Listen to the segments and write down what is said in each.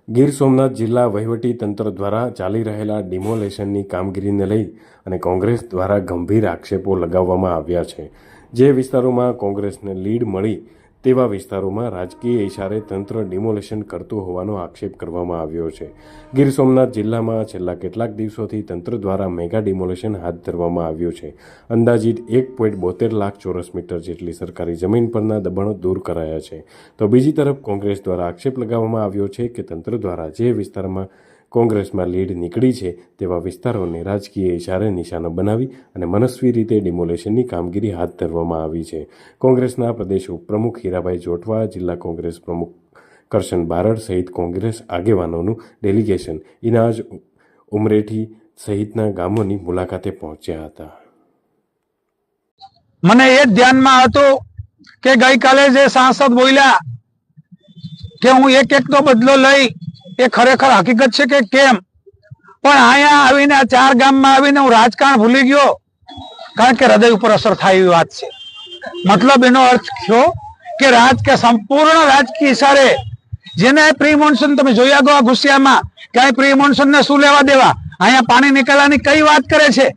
ગીર સોમનાથ જિલ્લા વહીવટી તંત્ર દ્વારા ચાલી રહેલા ડિમોલેશનની કામગીરીને લઈ અને કોંગ્રેસ દ્વારા ગંભીર આક્ષેપો લગાવવામાં આવ્યા છે। જે વિસ્તારોમાં કોંગ્રેસને લીડ મળી તેવા વિસ્તારોમાં રાજકીય ઇશારે તંત્ર ડિમોલેશન કરતું હોવાનો આક્ષેપ કરવામાં આવ્યો છે। ગીર સોમનાથ જિલ્લામાં છેલ્લા કેટલાક દિવસોથી તંત્ર દ્વારા મેગા ડિમોલેશન હાથ ધરવામાં આવ્યું છે। અંદાજિત 1.72 લાખ ચોરસ મીટર જેટલી સરકારી જમીન પરના દબાણો દૂર કરાયા છે। તો બીજી તરફ કોંગ્રેસ દ્વારા આક્ષેપ લગાવવામાં આવ્યો છે કે તંત્ર દ્વારા જે વિસ્તારમાં કોંગ્રેસમાં લીડ નીકળી છે તેવા વિસ્તારોને રાજકીય ઇશારે નિશાનો બનાવી અને મનસ્વી રીતે ડિમોલેશનની કામગીરી હાથ ધરવામાં આવી છે। કોંગ્રેસના પ્રદેશ ઉપપ્રમુખ હીરાભાઈ જોટવા, જિલ્લા કોંગ્રેસ પ્રમુખ કરશન બારડ સહિત કોંગ્રેસ આગેવાનોનું ડેલિગેશન ઇનાજ ઉમરેઠી સહિતના ગામોની મુલાકાતે પહોંચ્યા હતા। મને એ ધ્યાનમાં હતું કે ગઈકાલે જે સાંસદ બોલ્યા કે હું એક નો બદલો લઈ, એ ખરેખર હકીકત છે કે કેમ? પણ અહીંયા આવીને આ 4 ગામમાં આવીને હું રાજકારણ ભૂલી ગયો, કારણ કે હૃદય ઉપર અસર થાય એવી વાત છે। મતલબ એનો અર્થ થયો કે સંપૂર્ણ રાજકીય ઇશારે જેને પ્રી મોન્સૂન તમે જોયા ગો ગુસ્સિયામાં ક્યાંય પ્રી મોન્સૂન ને શું લેવા દેવા, અહીંયા પાણી નીકળવાની કઈ વાત કરે છે,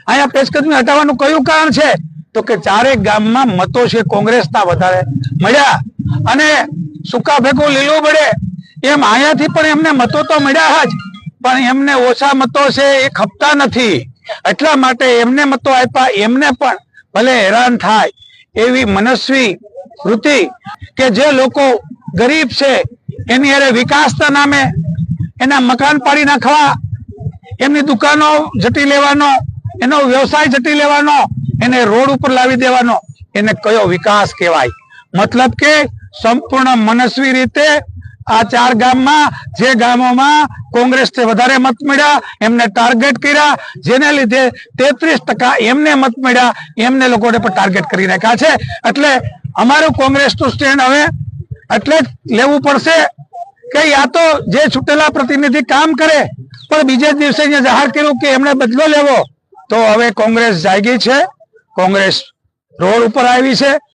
અહીંયા પેશકદમી હટાવવાનું કયું કારણ છે? તો કે 4 ગામમાં મતો છે કોંગ્રેસના વધારે મળ્યા અને સુકા ભેગું લીલું પડે એમ અહીંયાથી પણ એમને મતો તો મળ્યા જ, પણ એમને ઓછા મતો છે એ ખપતા નથી, એટલા માટે એમને મતો આપ્યા। એમને પણ ભલે હેરાન થાય એવી મનસ્વી વૃત્તિ કે જે લોકો ગરીબ છે એની અરે વિકાસના નામે એના મકાન પાડી નાખવા, એમની દુકાનો જટી લેવાનો, એનો વ્યવસાય જટી લેવાનો, એને રોડ ઉપર લાવી દેવાનો, એને કયો વિકાસ કહેવાય? મતલબ કે સંપૂર્ણ મનસ્વી રીતે આ 4 ગામમાં જે ગામોમાં કોંગ્રેસને વધારે મત મળ્યા એમને ટાર્ગેટ કર્યા, જેને લીધે 33% એમને મત મળ્યા, એમને લોકોને પણ ટાર્ગેટ કરી નાખ્યા છે। એટલે અમારું કોંગ્રેસનું સ્ટેન્ડ હવે એટલે જ લેવું પડશે કે યા તો જે છૂટેલા પ્રતિનિધિ કામ કરે, પણ બીજે દિવસે જાહેર કર્યું કે એમને બદલો લેવો, તો હવે કોંગ્રેસ જાગી છે, કોંગ્રેસ રોડ ઉપર આવી છે।